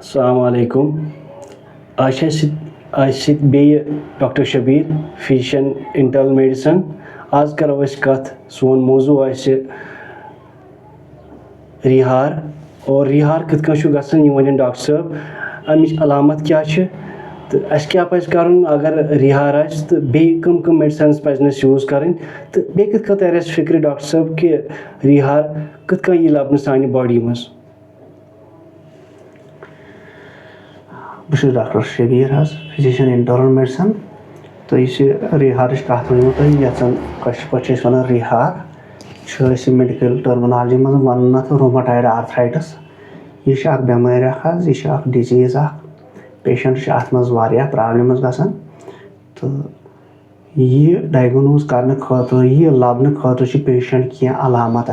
Assalamu alaikum. आज बेये doctor Shabir physician internal medicine आज करो अस कथ सोन मौजू आसे रिहार और रिहार कित कन छु गसन ये वनन डॉक्टर साहब अमिच अलामत क्या छ तो अस क्या पज करन अगर रिहार आस तो बे कम मेडिसिन पजनस यूज करन तो बे कित कन तरस फिक्र डॉक्टर साहब कि रिहार कित कन ये लबन सानि बॉडी मस बस doctor Shabir physician internal medicine तो यह रिहार कत वो तुम यन पे वन रिहार मेडिकल टर्मिनोलॉजी मज वन रोमाटाइड आर्थराइटिस यह बेमार यह डिजीज पेशेंट अत मज प्रॉब्लम गसान तो यह डायग्नोज करने खतर यह लबन खतर पेशेंट क्या अलामत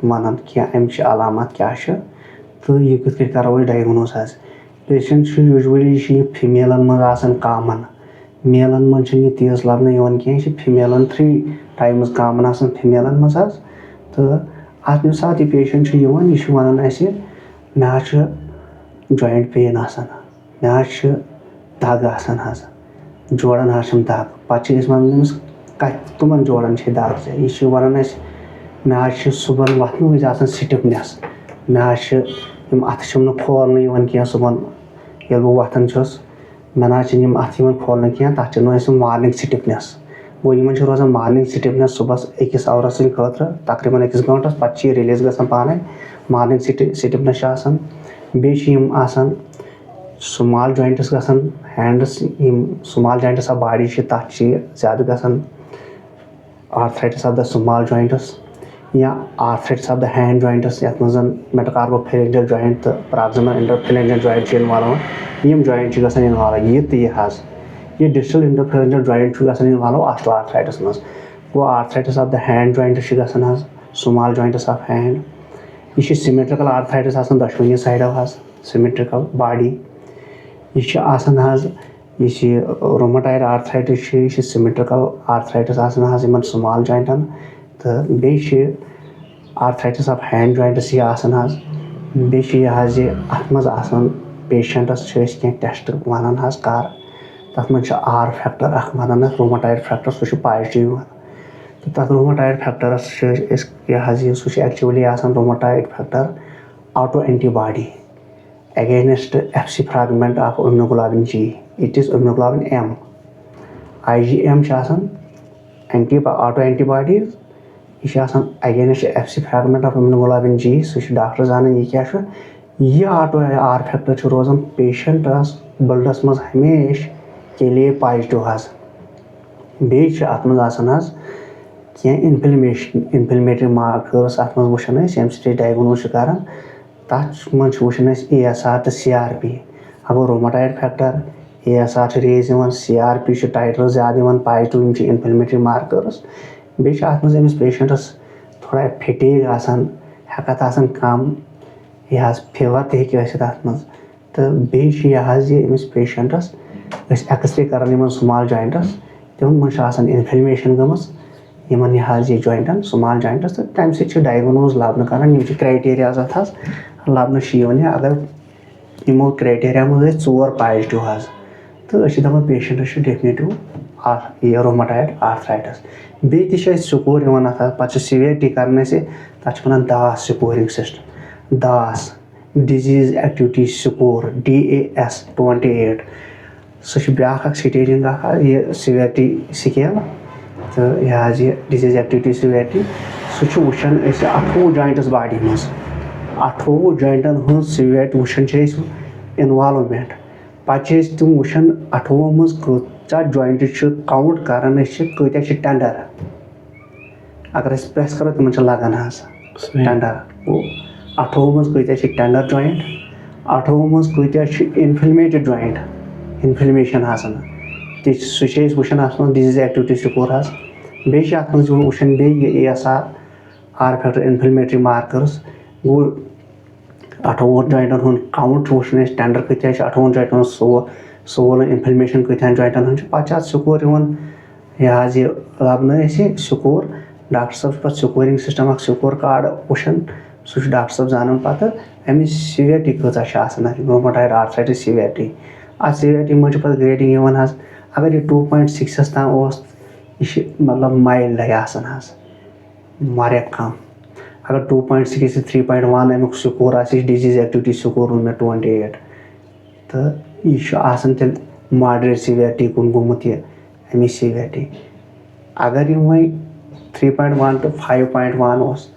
वन क्या अमिच अलामत क्या तो यह कित करो डायग्नोज पेशेंट यूजुअली फीमेलन मज कॉमन मेलन मज तीस लबन कह फीमेलन 3 टाइम्स कॉमन फीमेलन मज तो अत सात यह पेशेंट यह वन मे जॉइंट पेन मे दग जोड़न दग पे वन कमन जोड़न दग यह वन मे सुबह वथन वज स्टिफनेस मे अथ खोलने कह सुबह ये बह वथन मे अथ खोलने कह तथ मॉर्निंग स्टिफनेस गो इन रोजान मॉर्निंग स्टिफनेस सुबह 1 आवर्स खतर तकरीबन 1 घंटस पे रिलीज ग पाने मॉर्निंग स्टिफनेस बे स्मॉल जॉइंट्स ग hands small joints of body तथ ज्यादा ग arthritis of the small joints या arthritis of the hand joints ये मज मेटाकार्पोफेरेंजियल जॉइंट तो proximal interphalangeal joint involve joint ग इन्वॉल्व ये distal interphalangeal joint involve osteoarthritis मज गो arthritis of the hand joint ग स्मॉल जॉइंट्स ऑफ हैंड यह सिमेट्रिकल आर्थराइटिस दशवनी साइडो सिमेट्रिकल बॉडी यह रोमाटाइड आर्थराइटिस यह सिमेट्रिकल आर्थराइटिस इन स्मॉल जॉइंटन तो बे आर्थराइटिस ऑफ हैंड जॉइंट्स बे अत मज पेशेंटस कह टेस्ट वन कर तथ मज आर फैक्टर वन रोमाटाइड फैक्टर सह पॉजिटिव तो तथ रोमाटाइड फैक्टरस सह actually rheumatoid factor auto antibody against FC fragment of immunoglobulin G it is immunoglobulin M IgM auto antibodies यह against FC fragment of immunoglobulin G सह डॉक्टर जान यह क्या यह ऑटो आर फैक्टर रोजान पेशेंटस ब्लडस मज हमेशा के लिए पॉजिटिव बे अत मज कह इन्फ्लेमेटरी मार्कर्स अत मज वुचान ये डायग्नोज कर तथ मज वुचान ASR तो CRP अब रोमाटाइड फैक्टर ASR रेज CRP टाइटर ज्यादा पॉजिटिव इन्फ्लेमेटरी मार्कर्स बे अत मज अमिस पेशेंटस थोड़ा फटीग हेकत कम यह फीवर तथ मज तो बे अमिस पेशेंटस एक्सरे कर स्मॉल जॉइंट्स तिम मज इन्फ्लेमेशन गमस इन यह जॉइंटन स्मॉल जॉइंट्स तो तम सो डायग्नोज लबन कर क्राइटेरिया अत लबन अगर यमो क्राइटेरिया मज 4 पॉजिटिव तो दपान पेशेंटस डेफिनेटिव यह रोमाटाइड आर्थराइटिस बे स्कोर पे सिवियरिटी कर तथ वन दास स्कोरिंग सिस्टम दास डिजीज एक्टिविटी स्कोर DAS 28 सह ब्या स्टेजिंग यह सिवियरिटी स्केल तो यह डिजीज एक्टिविटी सिवियरिटी सह वुचान 28 जॉइंट्स बॉडी मज 28 जॉइंटन हज सिवियरिटी वुचान इन्वॉल्वमेंट पे तुम वुचान 28 मज कचा जॉइंट काउंट कर कत्या टेंडर अगर प्रेस करो तिम लगान टेंडर 28 मज कत्या टेंडर जॉइंट 28 मज कत्या इन्फ्लेमेटेड जॉइंट इन्फ्लेमेशन सह वुचान डिजीज एक्टिविटी स्कोर बे वुचान ASR R factor inflammatory markers गो 28 जॉइंटन काउंट वुचान टेंडर कत्या 28 जॉइंटन सोल इन्फ्लेमेशन कत्या जॉइंटन पे स्कोर यह लबन स्कोर डॉक्टर साहब पे स्कोरिंग सिस्टम स्कोर कार्ड वुचान सह डॉक्टर साहब जानन पत अमिस सिवियरिटी कۭژाह छ आसान रोमेटॉइड आर्थराइटिस सिवियरिटी अत सिवियरिटी मन पत ग्रेडिंग यवन हज अगर ये 2.6 ताम ओस यह मतलब माइल्ड आसान हज वारिया कम अगर 2.6 से 3.1 अमुक स्कोर आसि डिजीज एक्टिविटी स्कोर मे 28 तो यह आसान तेल मॉडरेट सिवियरिटी कुन गोमुत यह अमिच सिवियरिटी अगर यह वही 3.1 to 5.1 ओस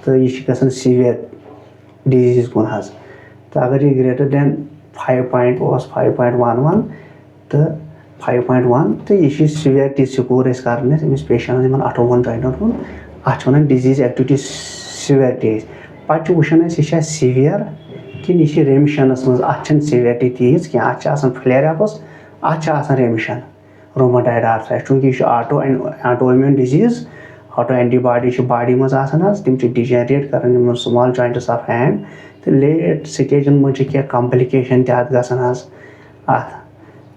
तो यह गसान सिवियर डिजीज कुन हज तो अगर यह ग्रेटर देन 5 ओस 5.11 तो 5.1 तो यह सिवियरिटी स्कोर कर अमिस पेशेंट 58 जॉइंटन कुन अत वन डिजीज एक्टिविटी सिवियरिटी पे वुचान यह सिवियर कि यह रेमिशनस मज अत सिवियरिटी तीज क्या अत फ्लेयर अप्स अत रेमिशन रोमेटॉइड आर्थराइटिस चूंकि यह auto immune disease auto antibody body मज तम डिजेनरेट कर स्मॉल जॉइंट्स ऑफ हैंड तो लेट स्टेजन मज क्या कॉम्प्लिकेशन तक गसान अत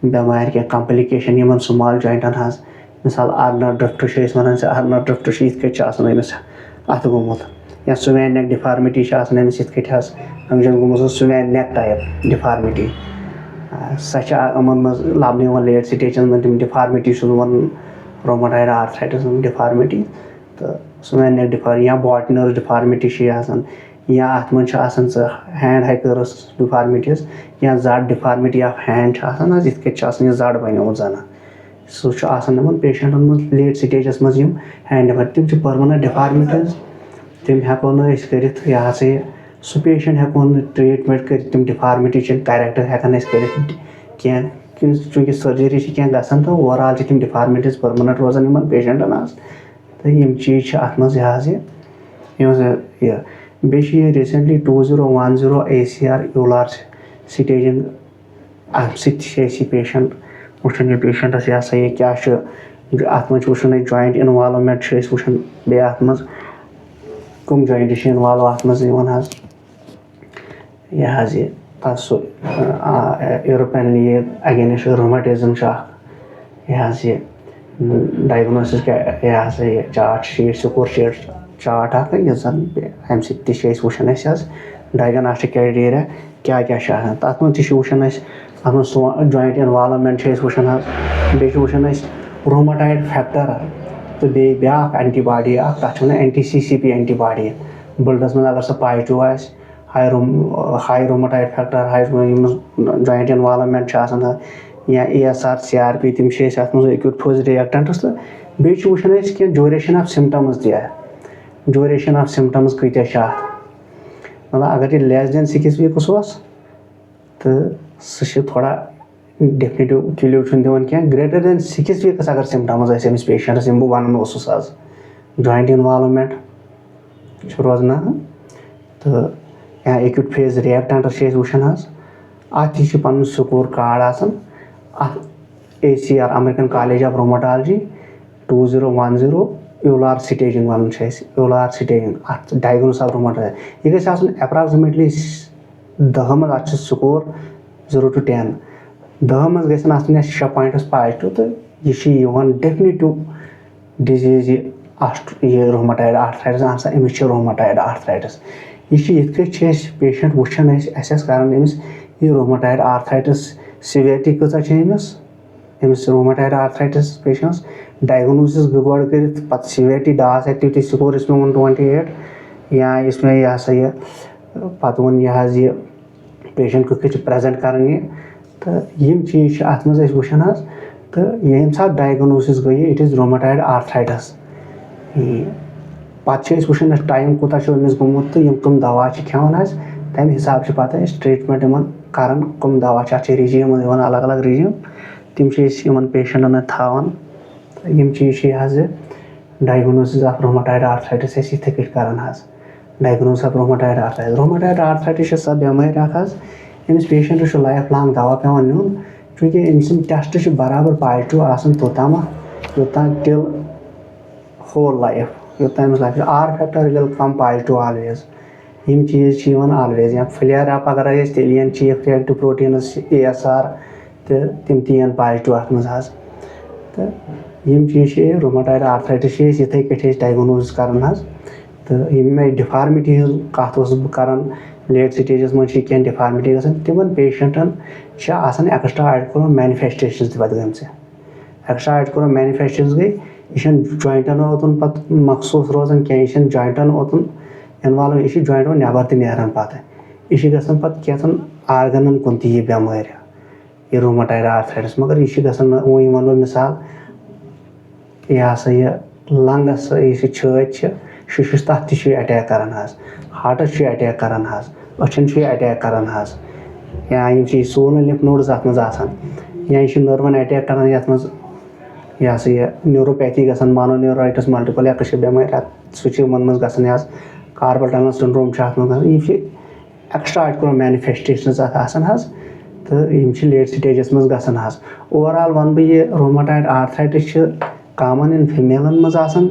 बेमार क्या कॉम्प्लिकेशन इन स्मॉल जॉइंटन हज मिसाल आर्नर ड्रिफ्ट वन आर्नर ड्रिफ्ट अमिस अत गोमुत या स्वेन नेक डिफॉर्मिटी अमिस अमिजन गोमुत स्वेन नेक टाइप डिफॉर्मिटी सह मज लबन लेट स्टेजन मन तम deformity one rheumatoid arthritis deformity तो स्वेन नेक डिफॉर्मिटी या बॉटनर डिफॉर्मिटी या अत मन हैंड हाइकर्स डिफॉर्मिटीज या जड़ डिफॉर्मिटी ऑफ हैंड यह जड़ बनियोमुत जन सह पेशेंटन मज लेट स्टेजस मज हैंड डिफॉर्मिटी तम परमानेंट डिफॉर्मिटीज तम हेको कर यह हसा सह पेशेंट हेको ट्रीटमेंट कर तम डिफॉर्मिटी करेक्ट हेकान कह चूंकि सर्जरी क्या गसान तो ओवरऑल तम डिफॉर्मिटीज परमानेंट रोजान इन पेशेंटन तो यम चीज अत मज यह बे रिसेंटली 2010 ACR यूलार स्टेजिंग अम सह पेशेंट वुचान यह पेशेंटस यह हसा यह क्या अत मज वुचान जॉइंट इन्वॉल्वमेंट वुचान बे अत मज कम जॉइंट इन्वॉल्व अत मज यह सह यूरोपियन लीग अगेंस्ट रोमेटिज्म यह डायग्नोसिस क्या यह chart sheet score sheet chart अम वुचान डायग्नोस्टिक क्राइटेरिया क्या क्या तथ मज वुचान जॉइंट इन्वॉल्वमेंट वुचान बे वुचान रोमेटॉइड फैक्टर तो बे ब्या एंटीबॉडी तथ anti-CCP एंटीबॉडी ब्लडस मज अगर सह positive high rheumatoid factor high joint involvement या ASR CRP तम मज एक्यूट फेज रिएक्टेंट्स तो बे वुचान क्या duration of symptoms duration of symptoms कत्या मतलब अगर यह लेस देन 6 वीक्स तो सह थोड़ा डेफिनेटिव क्लियर दिवान क्या ग्रेटर देन 6 वीक्स अगर सिम्टम्स अमिस पेशेंटस बह वन आज जॉइंट इन्वॉल्वमेंट रोजान तो या एक्यूट फेज रिएक्टेंट्स वुचान अत पन score card ACR American College of Rheumatology 2010 EULAR staging वन यूलार स्टेजिंग अत डायग्नोस ऑफ रोमेटोलॉजी यह गई अप्रॉक्सिमेटली 10 मज अत स्कोर 0 to 10 10 मज गई 6 पॉइंट्स पॉजिटिव तो यह डेफिनेटिव डिजीज यह रोमेटॉइड आर्थराइटिस अमिस रोमेटॉइड आर्थराइटिस यह पेशेंट वुचान अमिस यह रोमेटॉइड आर्थराइटिस सिवियरिटी कीचा अमिस रोमेटॉइड आर्थराइटिस पेशेंट्स डायग्नोसिस गड़ कर सिवियरिटी डास एक्टिविटी स्कोर इसमें वन 28 या इसमें यह हसा यह पत वन यह पेशेंट कथ प्रेजेंट कर तो यम चीज अत मज वुचान तो ये सात डायग्नोसिस गई इट इज रोमेटॉइड आर्थराइटिस पे वुचान टाइम कूता अमिस गोमुत तो कम दवा खेवान तम हिसाब से पता ट्रीटमेंट इन कर कम दवा अत रिजीम अलग अलग रिजीम तम पेशेंटन थान यम चीज यह डायग्नोसिस ऑफ रोमेटॉइड आर्थराइटिस इथे कर डायग्नोसिस ऑफ रोमेटॉइड आर्थराइटिस सह बेमारी अमिस पेशेंटस लाइफ लॉन्ग दवा पेवान नुन चूंकि अमिस टेस्ट बराबर पॉजिटिव आसान तोताम योतान टिल होल लाइफ योतान life R factor will come positive always यम चीज ऑलवेज या फ्लेयर अप अगर तेल चीफ रिएक्टिव प्रोटीन्स ASR तो तम तीन पॉजिटिव अत मज तो यम चीज रोमेटॉइड आर्थराइटिस इथे कट डायग्नोज कर تہٕ یِم مےٚ ڈِفارمِٹی ہٕنٛز کَتھ اوسُس بہٕ کَران لیٹ سِٹیجَس منٛز چھِ کینٛہہ ڈِفارمِٹی گژھان تِمن پیشنٹن چھِ آسان ایٚکٕسٹرا آرٹِکولر مینِفیسٹیشنز تہِ پَتہٕ گٔمژٕ ایٚکٕسٹرا آرٹِکولر مینِفیسٹیشنز گٔے یہِ چھنہٕ جویِنٹن اوتُن پَتہٕ مخصوٗص روزان کینٛہہ یہِ چھنہٕ جویِنٹن اوتُن اِنوالو یہِ چھِ جویِنٹو نٮ۪بر تہِ نیران پَتہٕ یہِ چھِ گژھان پَتہٕ کینٛژھن آرگنن کُن تہِ یہِ بٮ۪مٲرۍ یہِ رومٹایڈ آرتھرایٹس مگر یہِ چھِ گژھان وۄنۍ وَنہٕ بہٕ مِثال یہِ ہسا یہِ لنگس یُس یہِ چھٲتۍ چھِ شُشُس تَتھ تہِ چھُ یہِ اٹیک کران حظ ہارٹس چھُ یہِ اٹیک کران حظ أچھن چھُ یہِ اٹیک کران حظ یا یِم چھِ سونل لِمف نوڈٕز اَتھ منٛز آسان یا یہِ چھُ نٔروَن اٹیک کران یَتھ منٛز یہِ ہسا یہِ نیوروپیتھی گژھان مانونیورایٹس ملٹِپل یا کٔشیٖر بٮ۪مٲرۍ سُہ چھُ یِمن منٛز گژھان حظ کارپل ٹنل سنڈروم چھُ اَتھ منٛز گژھان یِم چھِ ایٚکٕسٹرا آرٹِکولر مینِفیسٹیشنز اَتھ آسان حظ تہٕ یِم چھِ لیٹ سِٹیجَس منٛز گژھان حظ اوور آل وَنہٕ بہٕ یہِ رومٹایڈ آرتھرایٹس چھِ کامن اِن فیمیلن منٛز آسان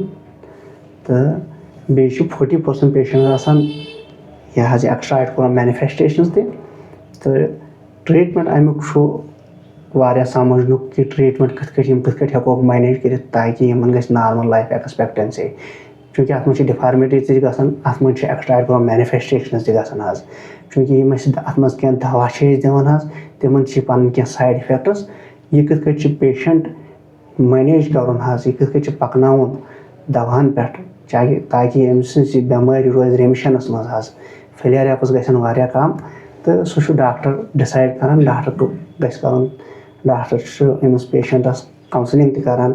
تہٕ بیٚیہِ چھِ 40% پیشنٹ آسان یہِ حظ ایٚکٕسٹرا آرٹِکولر مینِفیسٹیشنز تہِ تہٕ ٹریٖٹمنٹ اَمیُک چھُ واریاہ سَمجھنُک کہِ ٹریٖٹمنٹ کِتھ کٔنۍ ہٮ۪کوکھ مینیج کٔرِتھ تاکہِ یِمن گژھِ نارمل لایف ایٚکٕسپیکٹنسی چوٗنٛکہِ اَتھ منٛز چھِ ڈِفارمِٹیٖز تہِ گژھان اَتھ منٛز چھِ ایٚکٕسٹرا آرٹِکولر مینِفیسٹیشنز تہِ گژھان حظ چوٗنٛکہِ یِم أسۍ اَتھ منٛز کینٛہہ دوا چھِ أسۍ دِوان حظ تِمن چھِ پَنٕنۍ کینٛہہ سایڈ اِفیکٹٕس یہِ کِتھ کٔنۍ چھُ پیشنٹ مینیج کَرُن حظ یہِ کِتھ کٔنۍ چھُ پَکناوُن دواہن پٮ۪ٹھ تاکہِ أمۍ سٕنٛز یہِ بٮ۪مٲرۍ روزِ رِمِشنس منٛز حظ فِلیر ایپٕس گژھن واریاہ کَم تہٕ سُہ چھُ ڈاکٹر ڈِسایڈ کران ڈاکٹر گژھِ کَرُن ڈاکٹر چھُ أمِس پیشنٹس کاونسلِنگ تہِ کران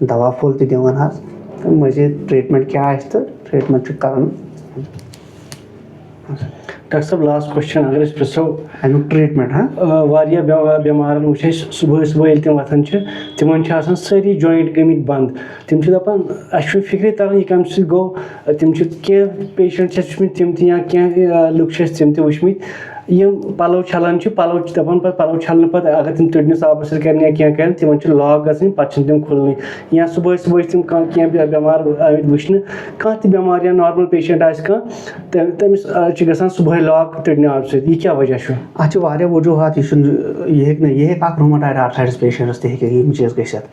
دوا پھوٚل تہِ دِوان حظ تہٕ مٔزیٖد ٹریٖٹمنٹ کیاہ آسہِ تہٕ ٹریٖٹمنٹ چھُ کران ڈاکٹر صٲب لاسٹ کوسچن اگر أسۍ پرژھو اَمیُک ٹریٖٹمنٹ واریاہ بٮ۪مارن وٕچھ اَسہِ صبحٲے ییٚلہِ تِم وۄتھان چھِ تِمن چھِ آسان سٲری جویِنٹ گٔمٕتۍ بنٛد تِم چھِ دپان اَسہِ چھُنہٕ فِکرِ تران یہِ کَمہِ سۭتۍ گوٚو تِم چھِ کینٛہہ پیشنٹ چھِ اَسہِ وٕچھمٕتۍ تِم تہِ یا کینٛہہ لُکھ چھِ اَسہِ تِم تہِ وٕچھمٕتۍ یِم پَلو چھلان چھِ پَلو چھِ دَپان پَتہٕ پَلو چھلنہٕ پَتہٕ اگر تِم تٔرنِس آبس سۭتۍ کرن یا کینٛہہ کرن تِمن چھِ لاک گژھٕنۍ پَتہٕ چھِنہٕ تِم کھُلنٕے یا صبحٲے چھِ تِم کینٛہہ بٮ۪مار آمٕتۍ وٕچھنہٕ کانٛہہ تہِ بٮ۪مار یا نارمل پیشنٹ آسہِ کانٛہہ تٔمِس چھِ گژھان صبحٲے لاک تٔرنہِ آبہٕ سۭتۍ یہِ کیاہ وجہ چھُ اَتھ چھِ واریاہ وجوٗہات یہِ چھُنہٕ یہِ ہیٚکہِ اکھ رومٹایڈ آرتھرایٹس پیشنٹس تہِ ہیٚکہِ یِم چیٖز گٔژھِتھ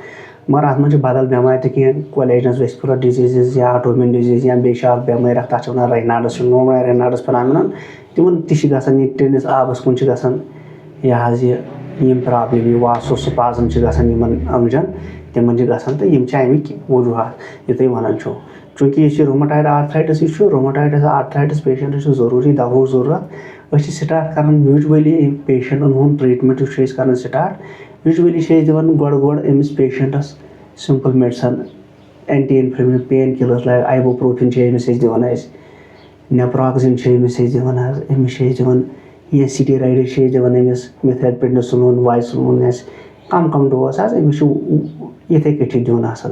مگر اَتھ منٛز چھِ بدل بٮ۪مارِ تہِ کینٛہہ کولیجنس ویسکیولر ڈِزیٖزز یا آٹومیوٗن ڈِزیٖز یا بیٚیہِ چھِ اکھ بٮ۪مٲرۍ اکھ تَتھ چھِ وَنان ریناڈٕس سِنڈروم یا ریناڈٕس فِنامِنن تِمن تہِ چھِ گژھان یہِ ٹٔنِس آبس کُن چھِ گژھان یہِ حظ یِم پرابلِم یہِ واسو سپازم چھِ گژھان یِمن أنٛگجن تِمن چھِ گژھان تہٕ یِم چھِ اَمِکۍ وجوٗہات یہِ تُہۍ وَنان چھِو چوٗنٛکہِ یہِ چھِ رومٹایڈ آرتھرایٹس یہِ چھُ رومٹایڈ آرتھرایٹس پیشنٹس چھُ ضروٗری دَوہُک ضروٗرت أسۍ چھِ سٹارٹ کران یوٗجؤلی پیشنٹن ہُنٛد ٹریٖٹمنٹ یُس چھِ أسۍ کران سٹارٹ یوٗجؤلی چھِ أسۍ دِوان گۄڈٕ أمِس patients simple medicine anti inflammatory pain killer like ibuprofen چھِ أمِس أسۍ دِوان نیپراکزِن چھِ أمِس أسۍ دِوان حظ أمِس چھِ أسۍ دِوان یا سِٹیرایڈٕز چھِ أسۍ دِوان أمِس مِتھیلپریڈنِسولون وایسولون آسہِ کم ڈوز حظ أمِس چھُ یِتھٕے کٔنۍ چھُ دیُن آسان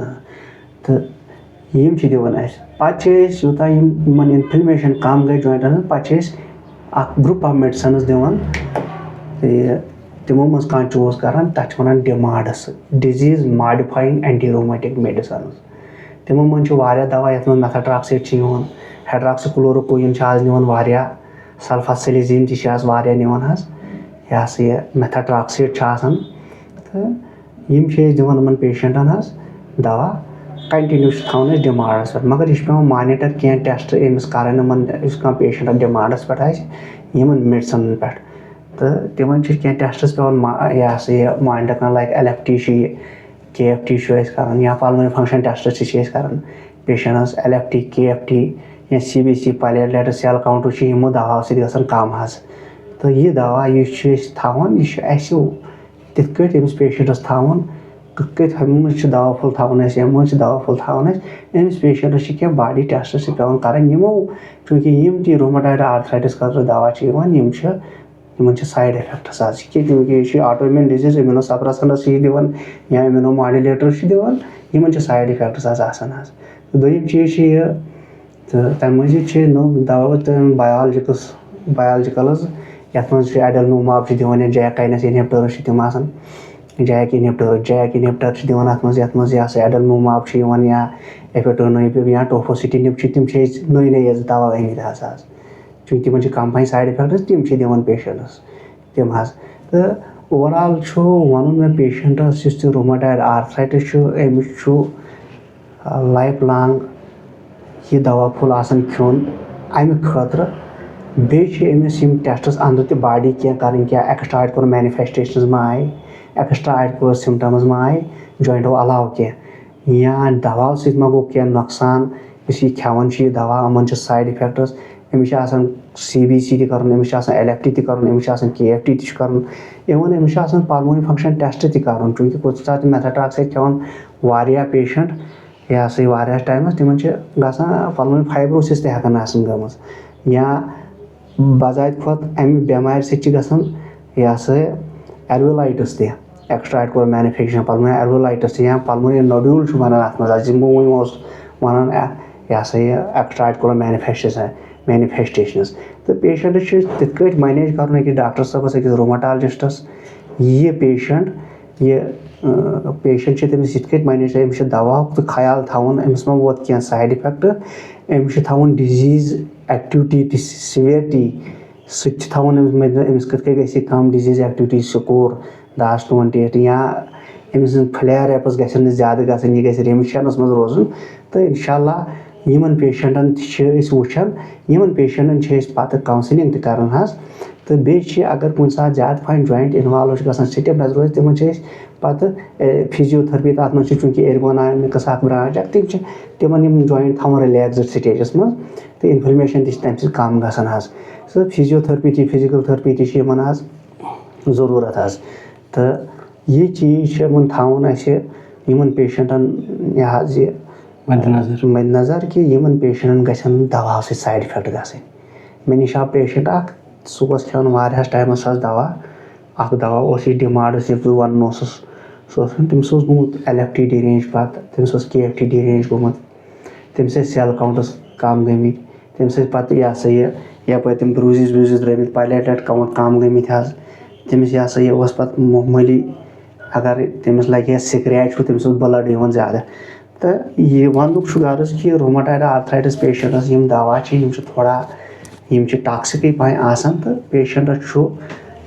تہٕ یِم چھِ دِوان اَسہِ پَتہٕ چھِ أسۍ یوٗتاہ یِمن انفلمیشن کم گٔے جویِنٹن ہٕنٛز پَتہٕ چھِ أسۍ اکھ گرُپ آف میڈِسنٕز دِوان تہٕ تِمو منٛز کانٛہہ چوٗز کران تَتھ چھِ وَنان ڈِماڈٕس ڈِزیٖز ماڈِفایِنگ اینٹی رومیٹِک میڈِسنٕز تِمو منٛز چھِ واریاہ دوا یَتھ منٛز میتھاٹراکسیٹ چھِ یِوان ہیڈراکسی کلوروکویِن چھِ آز نِوان واریاہ سلفاسیلِزیٖن تہِ چھِ آز واریاہ نِوان حظ یہِ ہسا یہِ میتھاٹراکسیٹ چھُ آسان تہٕ یِم چھِ أسۍ دِوان یِمن پیشنٹن حظ دوا کنٹِنیوٗ چھِ تھاوان أسۍ ڈِمانڈس پٮ۪ٹھ مگر یہِ چھُ پیٚوان مانِٹر کینٛہہ ٹیسٹ أمِس کرٕنۍ یِمن یُس کانٛہہ پیشنٹ ڈِمانڈس پٮ۪ٹھ آسہِ یِمن میڈِسنن پٮ۪ٹھ تہٕ تِمن چھِ کینٛہہ ٹیسٹٕس پیٚوان یہِ ہسا یہِ مانِٹر کرُن لایک LFT چھُ یہِ KFT چھُ أسۍ کران یا پلمونری فنگشن ٹیسٹٕس تہِ چھِ أسۍ کران پیشنٹس LFT KFT یا CBC پلیٹلیٹس سیل کاونٹ چھُ یِمو دواہو سۭتۍ گژھان کم حظ تہٕ یہِ دوا یُس چھِ أسۍ تھاوان یہِ چھُ اَسہِ تِتھ کٲٹھۍ أمِس پیشنٹس تھاوُن کِتھ کٲٹھۍ ہُمہِ منٛز چھِ دوا پھوٚل تھاوُن اَسہِ ییٚمہِ منٛز چھِ دوا پھوٚل تھاوُن اَسہِ أمِس پیشنٹس چھِ کینٛہہ باڈی ٹیسٹٕس چھِ پیٚوان کرٕنۍ یِمو چوٗنٛکہِ یِم تہِ رومٹایڈ آرتھرایٹس خٲطرٕ دوا چھِ یِوان یِمن چھِ سایڈ اِفیکٹٕس حظ چوٗنٛکہِ یہِ چھُ آٹومیوٗن ڈِزیٖز اِمیوٗنو سپریسنٹس چھِ یہِ دِوان یا اِمیوٗنو ماڈولیٹر چھِ دِوان یِمن چھِ سایڈ اِفیکٹٕس حظ آسان حظ دوٚیِم چیٖز چھُ یہِ تہٕ تَمہِ مٔزیٖد چھِ نوٚو دوا تہٕ بایولجِکل حظ یَتھ منٛز چھِ ایڈلنوماب چھِ دِوان یا جیکاینس اِنہِبٹٲرٕس چھِ تِم آسان جیک اِنہِبٹر چھِ دِوان اَتھ منٛز یَتھ منٛز یہِ ہسا ایڈلنوماب چھُ یِوان یا ایپیٹونیب یا ٹوفوسِٹِنِب چھِ تِم چھِ أسۍ نٔے حظ دوا آمٕتۍ حظ چوٗنٛکہِ تِمن چھِ کم پہن سایڈ اِفیکٹٕس تِم چھِ دِوان پیشنٹس تِم حظ تہٕ اوور آل چھُ وَنُن مےٚ پیشنٹس یُس تہِ رومٹایڈ آرتھرایٹس چھُ أمِس چھُ لایف لانگ यह दवा फुल आसान खियोन अमि खतर बेशि अमिस यम टेस्टस अंदर ते बॉडी क्या करन क्या एक्स्ट्रा एड कोर मैनिफेस्टेशंस मा आए एक्स्ट्रा एड कोर सिम्टम्स मा आए जॉइंटो अलाव क्या या दवा सत मा गो क्या नुकसान इस यह खेवान यह दवा अमन साइड इफेक्ट्स अमिस CBC ति करन अमिस LFT ति करन अमिस KFT ति करन even Amish pulmonary function test ति करन चूंकि कुछ साथ मेथाट्रैक्साइड खेवान वारिया पेशेंट यह सही वारिया टाइमस तिमन गसान पल्मोनरी फाइब्रोसिस ति हेकन आसन गमस या बजाय खुद अमि बेमार सत गसान यह सही एल्वोलाइटिस ति एक्स्ट्रा एड कोर मैनिफेक्शन पल्मोनरी एल्वोलाइटिस या पल्मोनरी नोड्यूल बनान अत मज वन यह सही एक्स्ट्रा एड कोर मैनिफेस्टेशंस तो पेशेंट तिथ मैनेज कर अकिस डॉक्टर साहबस अकिस रोमाटोलॉजिस्टस ये पेशेंट तमिस ये मैनेज अमिस दवा तो ख्याल थवन अमिस मा वोत क्या साइड इफेक्ट अमिस थवन डिजीज एक्टिविटी सिवियरिटी सत थवन अमिस कथ कम डिजीज एक्टिविटी स्कोर 10-28 या अमिस फ्लेयर एप्स गसन ज्यादा गसन यह रेमिशनस मज रोजन तो इंशाल्लाह यमन पेशेंटन वुचान यमन पेशेंटन पत काउंसलिंग ति करन तो बेशि अगर कुछ साथ ज्यादा फाइन जॉइंट इन्वॉल्व गसान स्टेबल रोज तिमन पत फिजियोथेरेपी तथ मज चूंकि एर्गोनॉमिक्स ब्रांच तिमन जॉइंट थवन रिलैक्सड स्टेजस मज तो इन्फ्लेमेशन तम कम गसान सो फिजियोथेरेपी ती फिजिकल थेरेपी ती जरूरत तो ये चीज थवन यमन पेशेंटन यह मद्देनजर कि यमन पेशेंटन गसन दवा साइड इफेक्ट गसन मे निश आव पेशेंट सह खेवान वारियास टाइमस दवा डिमांड वन तमिस गुमुत LFT डिरेंज पत तमिस KFT डिरेंज गुमुत तमिस सेल काउंटस कम गमित तमिस पत यह सा यप तम ब्रूजिज व्रूजिज द्रमित प्लेटलेट काउंट कम गमित तमिस यह सा यह पत मामूली अगर तमिस लगे सिक्रेच तमिस ब्लड यहां ज्यादा तो यह वनुक गर्ज कि रोमाटॉइड आर्थराइटिस पेशेंटस यम दवा थोड़ा टॉक्सिक पाए आसान तो पेशेंटस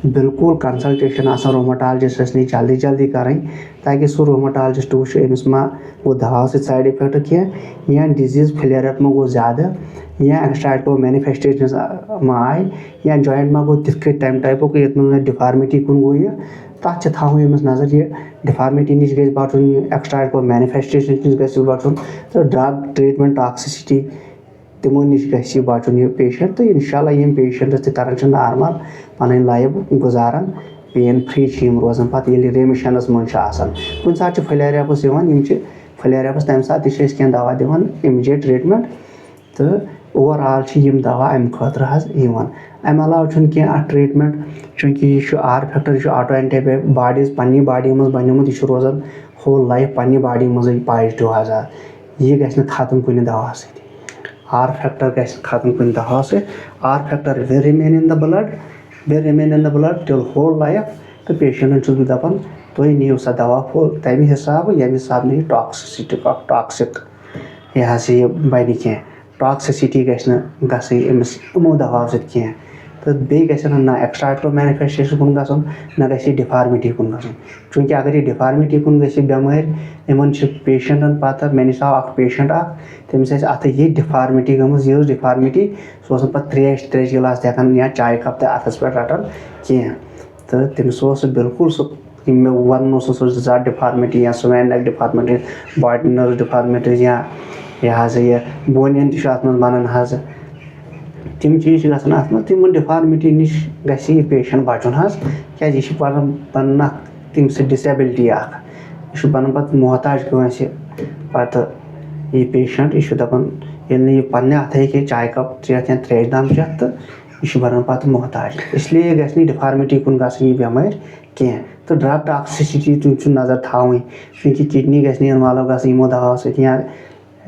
बिल्कुल कंसल्टेशन रोमाटोलॉजिस्ट नश जल्दी करें ताकि सह रोमाटोलॉजिस्ट वो अमिस मा वो दवा साइड इफेक्ट क्या या डिजीज फ्लेयर अप मा गो ज्यादा या एक्स्ट्रा एड कोर मैनिफेस्टेशन मा आए या जॉइंट मा गो तिथ तम टाइप ये डिफार्मिटी कुन गो यह तथ अमिस नजर ये डिफार्मिटी नश गई बचुन एक्स्ट्रा एड कोर मैनिफेस्टेशन नश गई बचुन तो ड्रग ट्रीटमेंट टॉक्सिसिटी तिमो नश गई बचुन यह पेशेंट तो इंशाल्लाह यम पेशेंटस तरान नॉर्मल पन लाइफ गुजारान पेन फ्री रोजान पत् रेमिशनस मज कुछ सात फ्लेयर एप्स फ्लेयर एप्स तम सात क्या दवा दिवान इमीडिएट ट्रीटमेंट तो ओवरऑल यम दवा अम खतर अम अलाव क्या ट्रीटमेंट चूंकि यह R factor auto antibodies पन्नी बॉडी मज बनोमुत यह रोजान होल लाइफ पन्नी बॉडी मज पॉजिटिव यह गि खत्म कुछ दवा आर फैक्टर गि खत्म कुछ दवा R factor will remain in the blood till whole life तो पेशेंटन बह दपान तुम नीव सा दवा फुल तम हिसाब यम हिसाब नहीं टॉक्सिक यह बन क्या टॉक्सिसिटी गमिस यमो दवा सह तो बे ना एक्स्ट्रा एड कोर मैनिफेस्टेशन कुन गसन ना गि डिफार्मिटी कुन गसन चूंकि अगर यह डिफार्मिटी कुन गि बेमार इन पेशेंटन पता मे निश आव पेशेंट तमिस अत ये डिफार्मिटी गमज यह डिफार्मिटी सह पत् त्रेश गिलास हेकान या चाय कप अथस पे रटान कह तो तमिस बिल्कुल सह वन सह डिफार्मिटी या स्वैन नेक डिफार्मिटी बॉडी नर्व डिफार्मिटीज या यह बोनियन तथ बनन तम चीज गसान तम डिफार्मिटी नश गि पेशेंट बचुन क्या यह बन तम डिसेबिलिटी यह बन पे मोहताज कंस पत यह पेशेंट यह दपान ये पन्ने अथ हे चाय कप चेत या त्रेश दाम चेत तो यह बन पे मोहताज इसलिए गि डिफार्मिटी कुन गई बेमार कह तो ड्रग टॉक्सिसिटी नजर थी चूंकि किडनी गि इन्वॉल्व गमो दवा या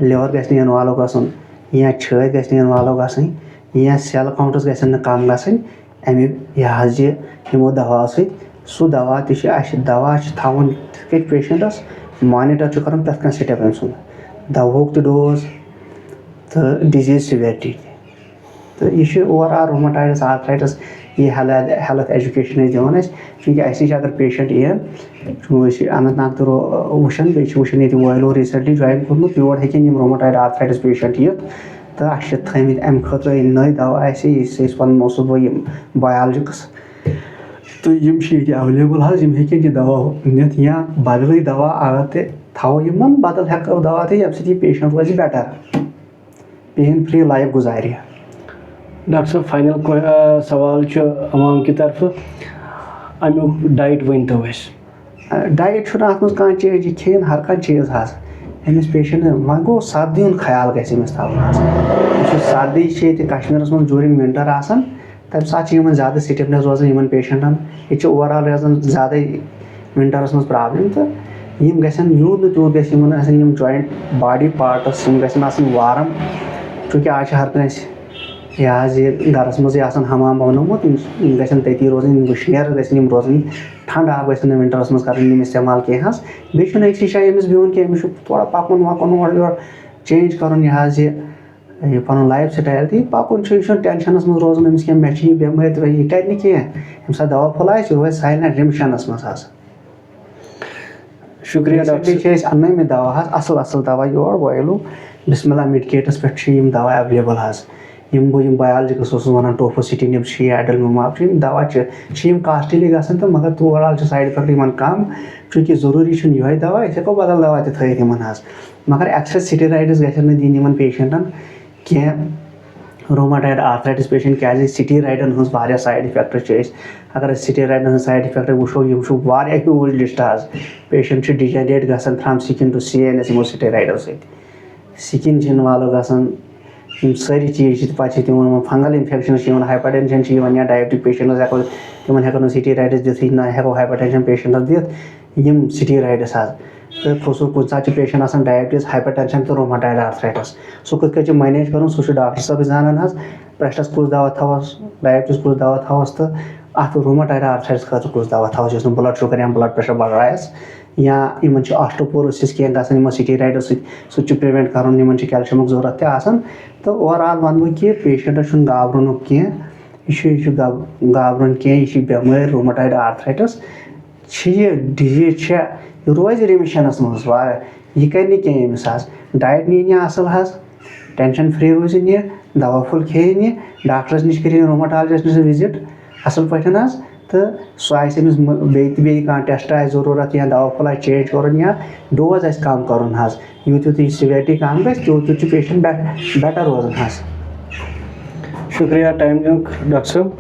लिवर गि इन्वॉल्व गसन या छत गि इन्वॉल्व गई या सेल काउंटस गसन कम गसन यमो दवा सह दवा दवा थवन पेशेंटस मॉनिटर कर प्रत स्टेप अम सुन दवा तो डोज तो डिजीज सिवियरिटी तो यह ओवरऑल रोमाटॉइड आर्थराइटिस ये हेल्थ एजुकेशन दिवान चूँकि अस नश अगर पेशेंट यन अनंत नाग तो वुचान बे वुचान ये वायलो रिसेंटली ज्वाइन कोर्मुत योर हेकन रोमाटॉयड आर्थराइटिस पेशेंट यित तो अस थमित अमि खतर नई दवा इस वनस बह बायोलॉजिक्स तो एवेलेबल हेकन यह दवा नित या बदल दवा अगर थो बदल हेको दवा तो ये सत पेशेंट रोज बेटर पेन फ्री लाइफ गुजार। डॉक्टर साहब फाइनल सवाल अवाम की तरफ अमुक डाइट वन तो डाइट अत मह चीज खेन हर कह चीज अमिस पेशेंट वह गो सर्दी हूँ ख्याल गमिस थवन सर्दी कश्मीर मं जूरिंग विंटर आसान तम सात ज़्यादा स्टिफनेस रोजान पेशेंटन ये ओवरऑल रोजान ज़्यादा विंटरस मं प्रॉब्लम तो यम गसन यूत न्यूत गम जॉइंट बॉडी पार्टस गसन वारम चूँकि आज हर कह यह गरस मजे हमाम बनोमुत गसन तती रोजन वुशनेर गम रोजन ठंड आब गसन विंटरस मं कर इस्तेमाल कह बेन अक्स जाए बिहन कह थोड़ा पकन वकन और योर चेंज कर पन लाइफ स्टाइल तो पकुन टेंशनस मं रोजन अमिस कह मे बेमारी तो यह कर कह यम सा दवा फुल रोज साइलेंट रिमिशनस मं। शुक्रिया डॉक्टर अन्न दवा असल असल दवा योर वायलो बिस्मिल्लाह मेडिकेटस पे दवा एवेलेबल यम बह बायोलॉजिकस वन टोफोसिटिन एडलमिमाब दवा कास्टली गसन तो मगर ओवरऑल साइड इफेक्ट कम चूँकि जरूरी यह दवा हेको बदल दवा थन मगर एक्सेस स्टेरॉइड्स गन दिन पेशेंटन कह रोमाटॉयड आर्थराइटिस पेशेंट क्या स्टेरॉइडन हज साइड इफेक्ट अगर स्टेरॉइडन साइड इफेक्ट वो ह्यूज लिस्ट पेशेंट डिजेनरेट गसन फ्रॉम स्किन टू CNS यमो स्टेरॉइडो स्किन वालो गसन सारी चीज पे फंगल इन्फेक्शन हाइपरटेंशन या डायबिटिक पेशेंट हेको तिमन हेको स्टेरॉइड्स दिथ ना हेको हाइपरटेंशन पेशेंट दिथ यम स्टेरॉइड्स तो खसूस कुछ सात पेशेंट आसान डायबिटीज हाइपरटेंशन तो रोमाटॉयड आर्थराइटिस सो कत मैनेज कर सह डॉक्टर साहब जानान प्रेशरस कुछ दवा थवस डायबिटीज कुछ दवा थवस तो अत रोमाटॉयड आर्थराइटिस खतर कुछ दवा थवस ब्लड शुगर या ब्लड प्रेशर बढ़ायस या इन ऑस्टियोपोरोसिस कह गसन स्टेरॉइडो सह प्रिवेंट कर कैल्शियम जरूरत तो ओवरऑल वन बह कि पेशेंटस घाबरन कह घाबरन कह यह बेमारी रोमाटॉयड आर्थराइटिस यह डिजीज रोज रिमिशनस मज यह कर कह डाइट नी असल टेंशन फ्री रोजन यह दवा फुल खेन यह डॉक्टरस नश कर रोमाटॉलजिस्ट नश विजिट असल पे तो सह बे टेस्ट जरूरत या दवा फुल चेंज कर या डोज कम कर यूत सिवियरिटी कम गूत पेशेंट बेटर रोजान। शुक्रिया टाइम डॉक्टर साहब।